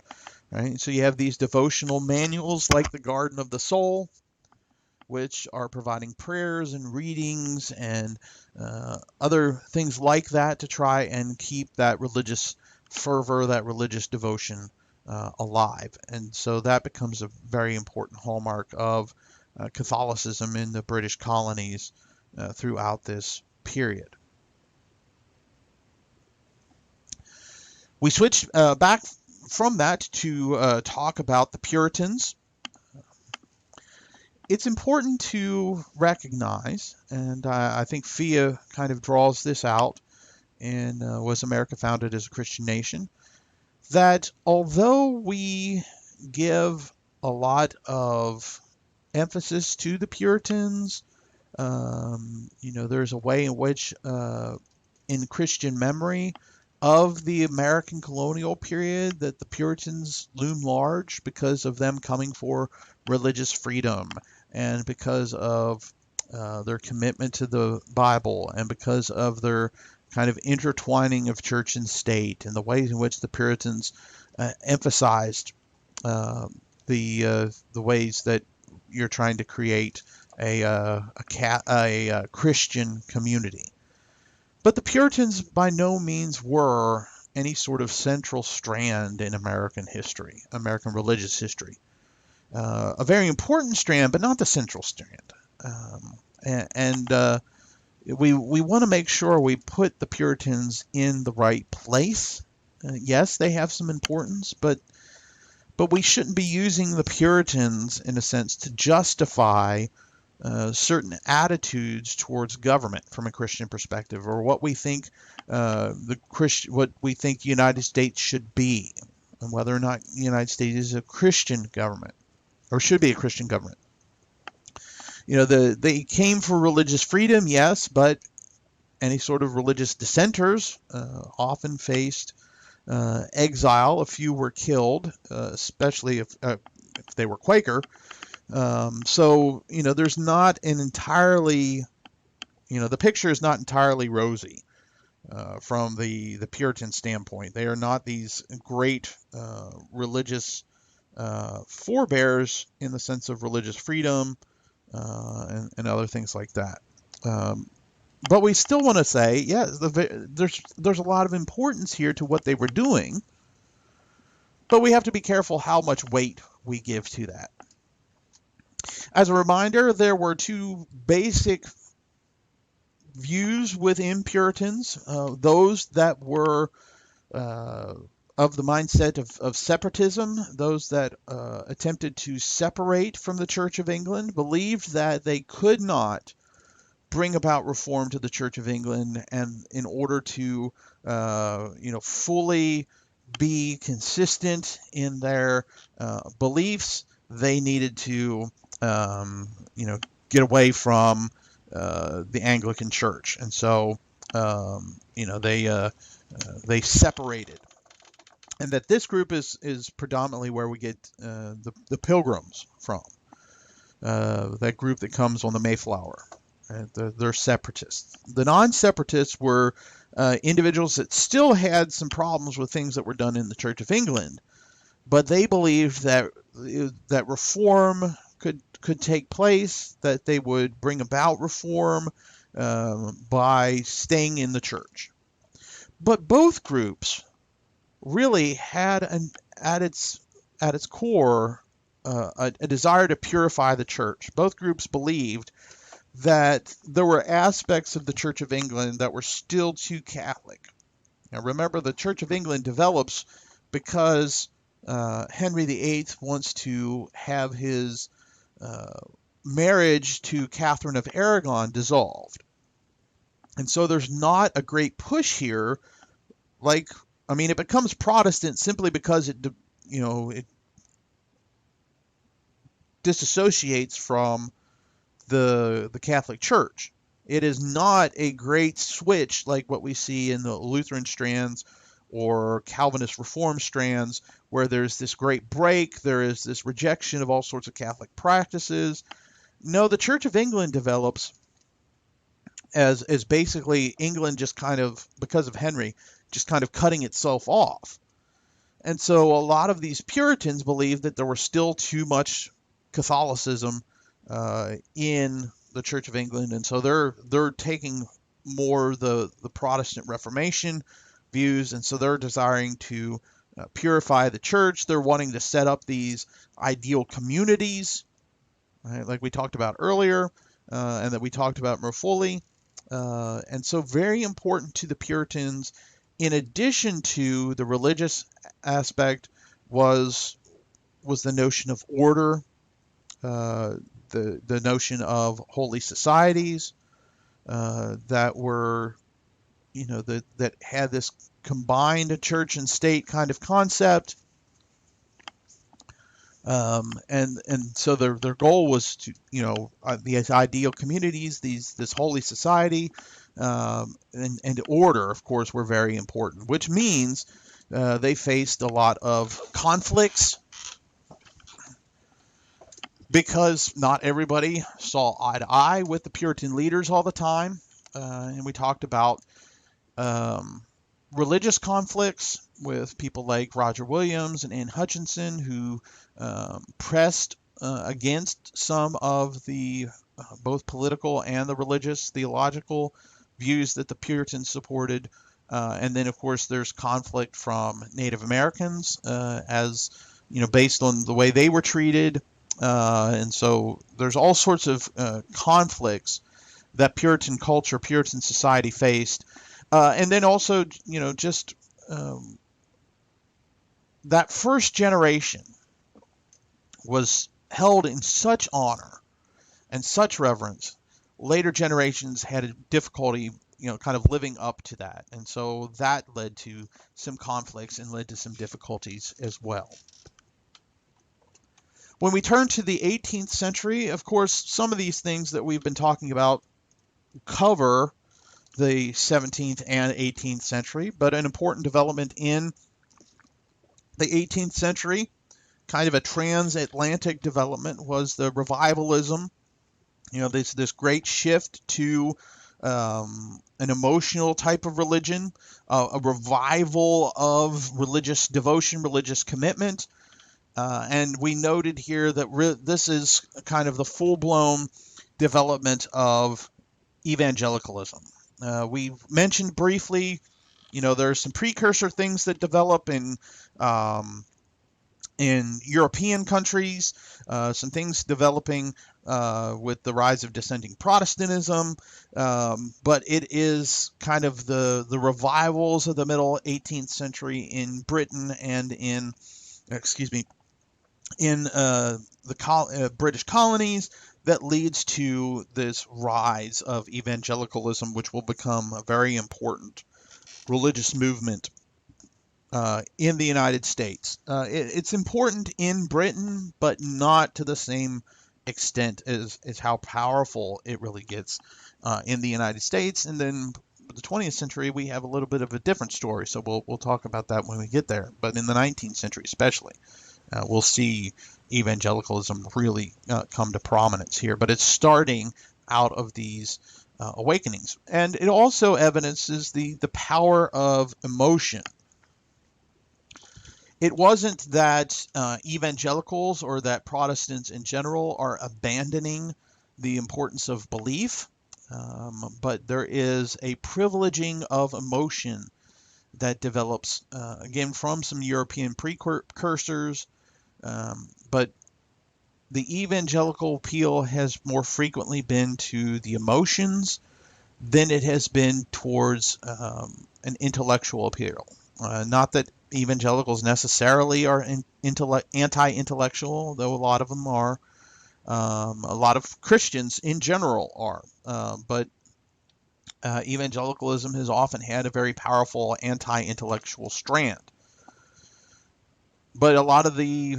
right? So you have these devotional manuals like the Garden of the Soul, which are providing prayers and readings and other things like that to try and keep that religious fervor, that religious devotion alive. And so that becomes a very important hallmark of Catholicism in the British colonies throughout this period. We switch back from that to talk about the Puritans. It's important to recognize, and I think Fia kind of draws this out in Was America Founded as a Christian Nation, that although we give a lot of emphasis to the Puritans, there's a way in which in Christian memory of the American colonial period that the Puritans loom large because of them coming for religious freedom and because of their commitment to the Bible and because of their kind of intertwining of church and state and the ways in which the Puritans emphasized the ways that you're trying to create a Christian community. But the Puritans by no means were any sort of central strand in American history, American religious history. A very important strand, but not the central strand. We want to make sure we put the Puritans in the right place. Yes, they have some importance, but we shouldn't be using the Puritans, in a sense, to justify certain attitudes towards government from a Christian perspective, or what we think what we think the United States should be, and whether or not the United States is a Christian government or should be a Christian government. They came for religious freedom, yes, but any sort of religious dissenters often faced exile. A few were killed, especially if they were Quaker. So there's not an entirely, the picture is not entirely rosy from the Puritan standpoint. They are not these great religious forebears in the sense of religious freedom and other things like that. But we still want to say, there's a lot of importance here to what they were doing, but we have to be careful how much weight we give to that. As a reminder, there were two basic views within Puritans, those that were of the mindset of separatism, those that attempted to separate from the Church of England, believed that they could not bring about reform to the Church of England, and in order to fully be consistent in their beliefs, they needed to get away from the Anglican Church, and so they separated, and that this group is predominantly where we get the Pilgrims from, that group that comes on the Mayflower. They're separatists. The non-separatists were individuals that still had some problems with things that were done in the Church of England, but they believed that reform could take place, that they would bring about reform by staying in the church. But both groups really had at its core a desire to purify the church. Both groups believed that there were aspects of the Church of England that were still too Catholic. Now remember, the Church of England develops because Henry VIII wants to have his marriage to Catherine of Aragon dissolved. And so there's not a great push here. It becomes Protestant simply because it disassociates from the Catholic Church. It is not a great switch like what we see in the Lutheran strands or Calvinist Reformed strands, where there's this great break, there is this rejection of all sorts of Catholic practices. No, the Church of England develops as basically England just kind of, because of Henry, just kind of cutting itself off. And so a lot of these Puritans believed that there was still too much Catholicism in the Church of England, and so they're taking more the Protestant Reformation views, and so they're desiring to purify the church. They're wanting to set up these ideal communities, right, like we talked about earlier, and that we talked about more fully. And so very important to the Puritans, in addition to the religious aspect, was the notion of order, the notion of holy societies that were, that had this combined church and state kind of concept. And so their goal was to, these ideal communities, this holy society, and order, of course, were very important, which means they faced a lot of conflicts because not everybody saw eye to eye with the Puritan leaders all the time. And we talked about religious conflicts with people like Roger Williams and Anne Hutchinson, who pressed against some of the both political and the religious, theological views that the Puritans supported. And then, of course, there's conflict from Native Americans, as based on the way they were treated. And so there's all sorts of conflicts that Puritan culture, Puritan society faced. And then also, just that first generation was held in such honor and such reverence. Later generations had a difficulty, kind of living up to that. And so that led to some conflicts and led to some difficulties as well. When we turn to the 18th century, of course, some of these things that we've been talking about cover the 17th and 18th century, but an important development in the 18th century, kind of a transatlantic development, was the revivalism. This great shift to an emotional type of religion, a revival of religious devotion, religious commitment. And we noted here that this is kind of the full-blown development of evangelicalism. We mentioned briefly, there are some precursor things that develop in European countries, some things developing with the rise of dissenting Protestantism, but it is kind of the revivals of the middle 18th century in Britain and in the British colonies that leads to this rise of evangelicalism, which will become a very important religious movement in the United States. It's important in Britain, but not to the same extent as how powerful it really gets in the United States. And then the 20th century, we have a little bit of a different story, so we'll talk about that when we get there. But in the 19th century especially, we'll see evangelicalism really come to prominence here. But it's starting out of these awakenings. And it also evidences the power of emotion. It wasn't that evangelicals or that Protestants in general are abandoning the importance of belief, but there is a privileging of emotion that develops, again, from some European precursors, but the evangelical appeal has more frequently been to the emotions than it has been towards an intellectual appeal. Not that evangelicals necessarily are anti-intellectual, though a lot of them are. A lot of Christians in general are. But evangelicalism has often had a very powerful anti-intellectual strand. But a lot of the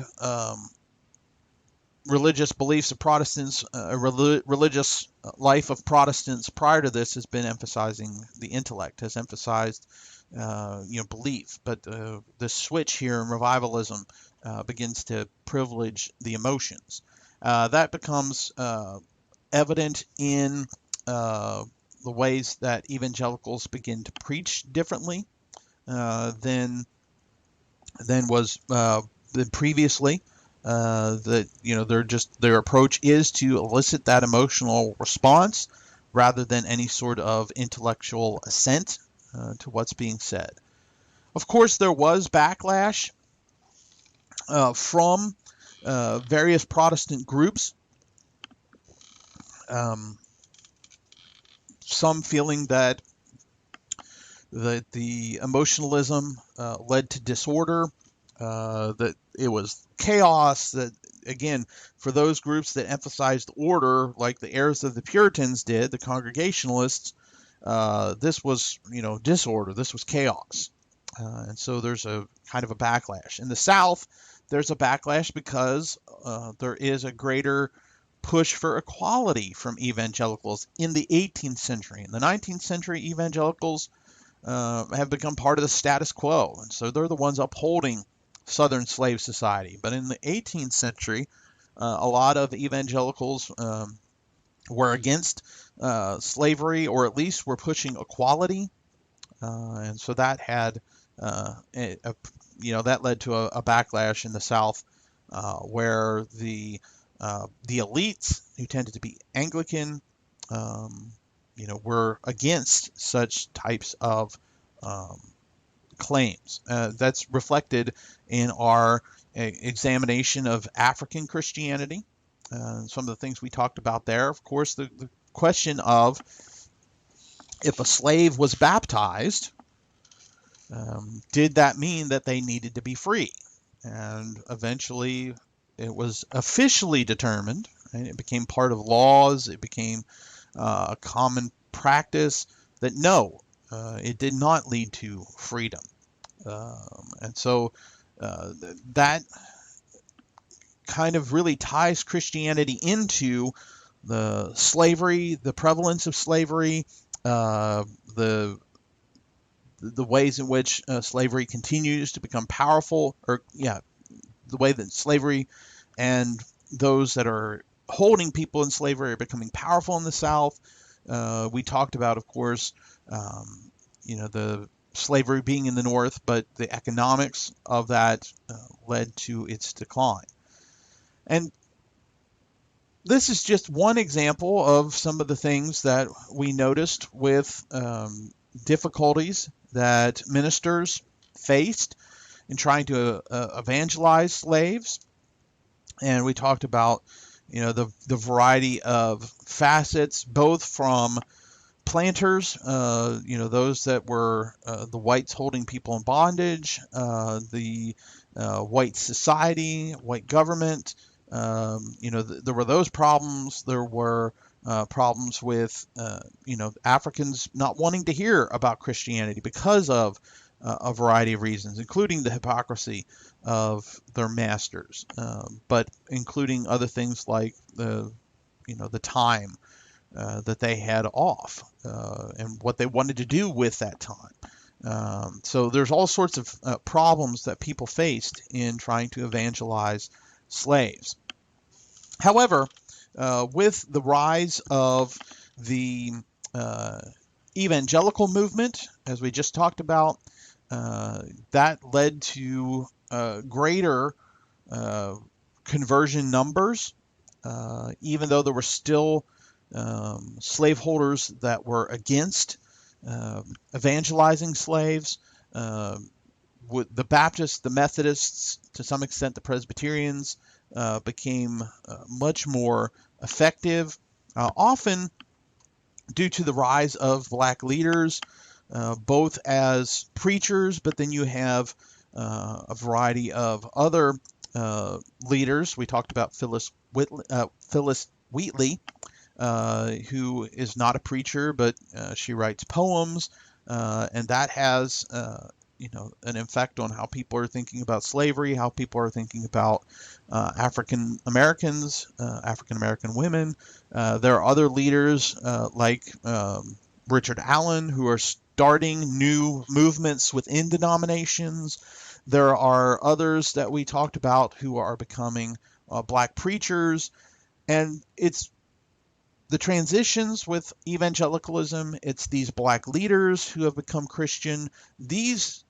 religious beliefs of Protestants, religious life of Protestants prior to this has been emphasizing the intellect, has emphasized belief. But the switch here in revivalism begins to privilege the emotions. That becomes evident in the ways that evangelicals begin to preach differently than was than previously. That their approach is to elicit that emotional response rather than any sort of intellectual assent to what's being said. Of course, there was backlash from various Protestant groups. Some feeling that the emotionalism led to disorder, that it was chaos, that again, for those groups that emphasized order, like the heirs of the Puritans did, the Congregationalists, this was, disorder, this was chaos. And so there's a kind of a backlash. In the South, there's a backlash because there is a greater push for equality from evangelicals in the 18th century. In the 19th century, evangelicals have become part of the status quo, and so they're the ones upholding Southern slave society. But in the 18th century, a lot of evangelicals were against slavery, or at least were pushing equality, and so that had that led to a backlash in the South, where the elites, who tended to be Anglican, were against such types of claims. That's reflected in our examination of African Christianity. Some of the things we talked about there. Of course, the question of if a slave was baptized, did that mean that they needed to be free? And eventually it was officially determined, and it became part of laws, it became a common practice, that no, it did not lead to freedom. And so that kind of really ties Christianity into the slavery, the prevalence of slavery, the ways in which slavery continues to become powerful, the way that slavery and those that are holding people in slavery are becoming powerful in the South. We talked about, of course, the slavery being in the North, but the economics of that led to its decline. And this is just one example of some of the things that we noticed with difficulties that ministers faced in trying to evangelize slaves. And we talked about, the variety of facets, both from planters, those that were the whites holding people in bondage, the white society, white government. There were those problems. There were problems with, Africans not wanting to hear about Christianity because of a variety of reasons, including the hypocrisy of their masters, but including other things like the time that they had off, and what they wanted to do with that time. So there's all sorts of problems that people faced in trying to evangelize slaves. However, with the rise of the evangelical movement, as we just talked about, that led to greater uh, conversion numbers, even though there were still slaveholders that were against evangelizing slaves. With the Baptists, the Methodists, to some extent the Presbyterians, became much more effective, often due to the rise of black leaders, both as preachers, but then you have a variety of other leaders. We talked about Phyllis Wheatley, who is not a preacher, but she writes poems, and that has an effect on how people are thinking about slavery, how people are thinking about African Americans, African American women. There are other leaders like Richard Allen who are starting new movements within denominations. There are others that we talked about who are becoming black preachers, and it's the transitions with evangelicalism. It's these black leaders who have become Christian. These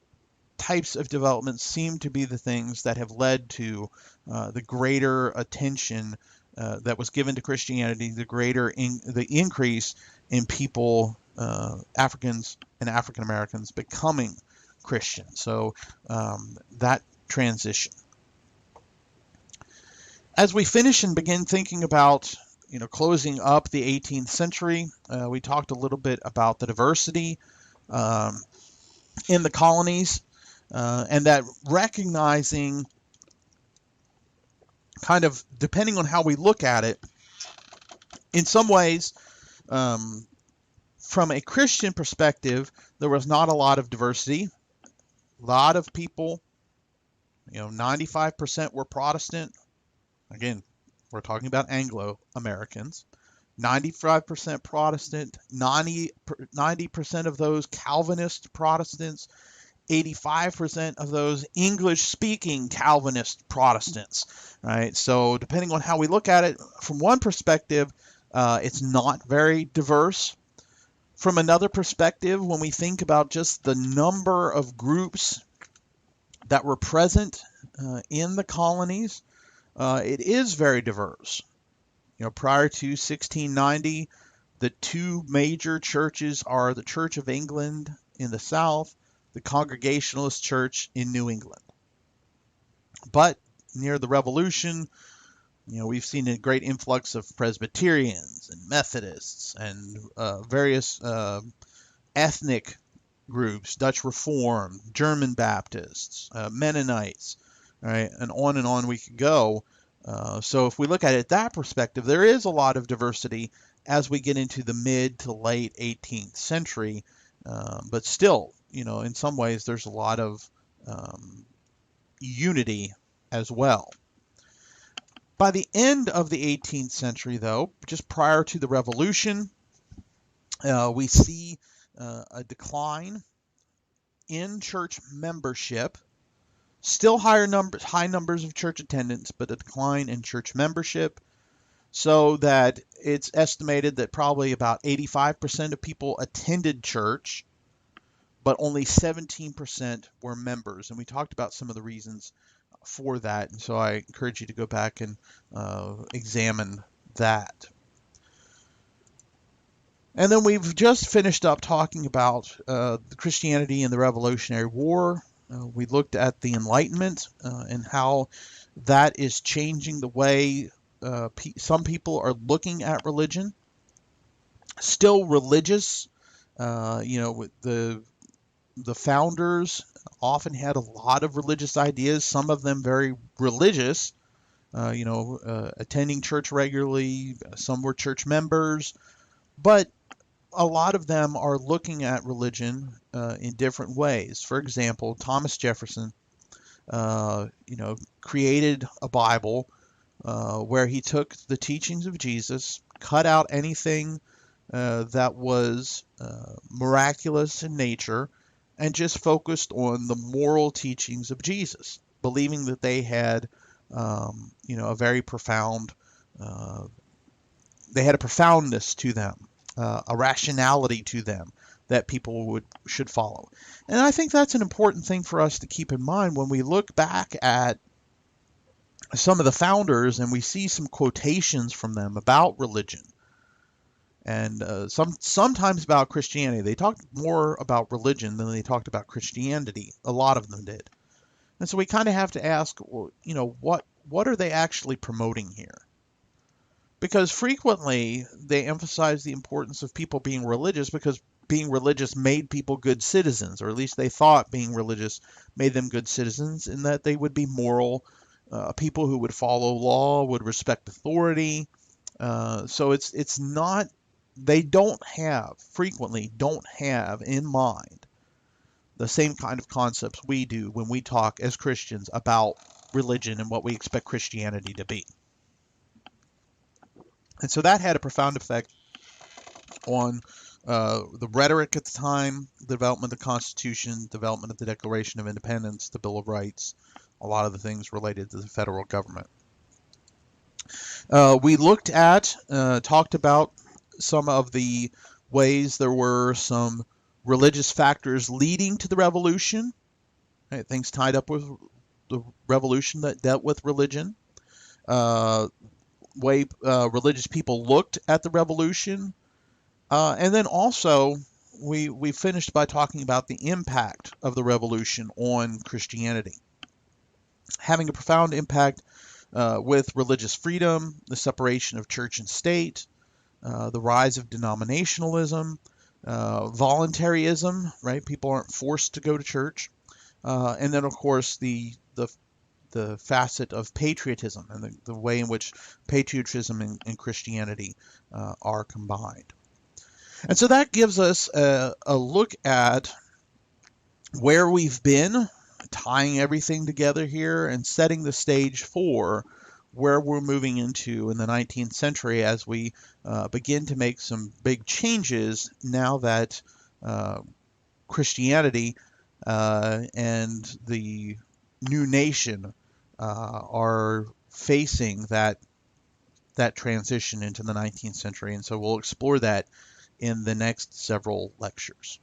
types of developments seem to be the things that have led to the greater attention that was given to Christianity, the increase in people, Africans and African Americans, becoming Christian. So that transition. As we finish and begin thinking about closing up the 18th century, we talked a little bit about the diversity um, in the colonies, and that recognizing, kind of depending on how we look at it, in some ways, um, from a Christian perspective, there was not a lot of diversity. A lot of people, 95% were Protestant. Again, we're talking about Anglo Americans. 95% Protestant, 90% of those Calvinist Protestants, 85% of those English-speaking Calvinist Protestants, right? So depending on how we look at it, from one perspective, it's not very diverse. From another perspective, when we think about just the number of groups that were present in the colonies, it is very diverse. Prior to 1690, the two major churches are the Church of England in the South, the Congregationalist Church in New England. But near the Revolution, we've seen a great influx of Presbyterians and Methodists and various ethnic groups, Dutch Reform, German Baptists, Mennonites, right, and on we could go. So if we look at it that perspective, there is a lot of diversity as we get into the mid to late 18th century, but still, in some ways, there's a lot of unity as well. By the end of the 18th century, though, just prior to the Revolution, we see a decline in church membership. Still high numbers of church attendance, but a decline in church membership, so that it's estimated that probably about 85% of people attended church, but only 17% were members. And we talked about some of the reasons for that, and so I encourage you to go back and examine that. And then we've just finished up talking about Christianity and the Revolutionary War. We looked at the Enlightenment and how that is changing the way some people are looking at religion. Still religious, with the founders often had a lot of religious ideas, some of them very religious, attending church regularly, some were church members, but a lot of them are looking at religion in different ways. For example, Thomas Jefferson, created a Bible where he took the teachings of Jesus, cut out anything that was miraculous in nature, and just focused on the moral teachings of Jesus, believing that they had, a very profound, they had a profoundness to them, a rationality to them that people should follow. And I think that's an important thing for us to keep in mind when we look back at some of the founders and we see some quotations from them about religion and sometimes about Christianity. They talked more about religion than they talked about Christianity. A lot of them did. And so we kind of have to ask, well, what are they actually promoting here? Because frequently they emphasize the importance of people being religious because being religious made people good citizens, or at least they thought being religious made them good citizens, in that they would be moral, people who would follow law, would respect authority. So it's not, they frequently don't have in mind the same kind of concepts we do when we talk as Christians about religion and what we expect Christianity to be. And so that had a profound effect on the rhetoric at the time, the development of the Constitution, development of the Declaration of Independence, the Bill of Rights, a lot of the things related to the federal government. We talked about some of the ways there were some religious factors leading to the revolution, right? Things tied up with the revolution that dealt with religion. Way religious people looked at the revolution. And then also, we finished by talking about the impact of the revolution on Christianity. Having a profound impact with religious freedom, the separation of church and state, the rise of denominationalism, voluntarism, right? People aren't forced to go to church. And then, of course, the facet of patriotism and the way in which patriotism and Christianity are combined. And so that gives us a look at where we've been, tying everything together here and setting the stage for where we're moving into in the 19th century as we begin to make some big changes now that Christianity and the new nation are facing that transition into the 19th century. And so we'll explore that in the next several lectures.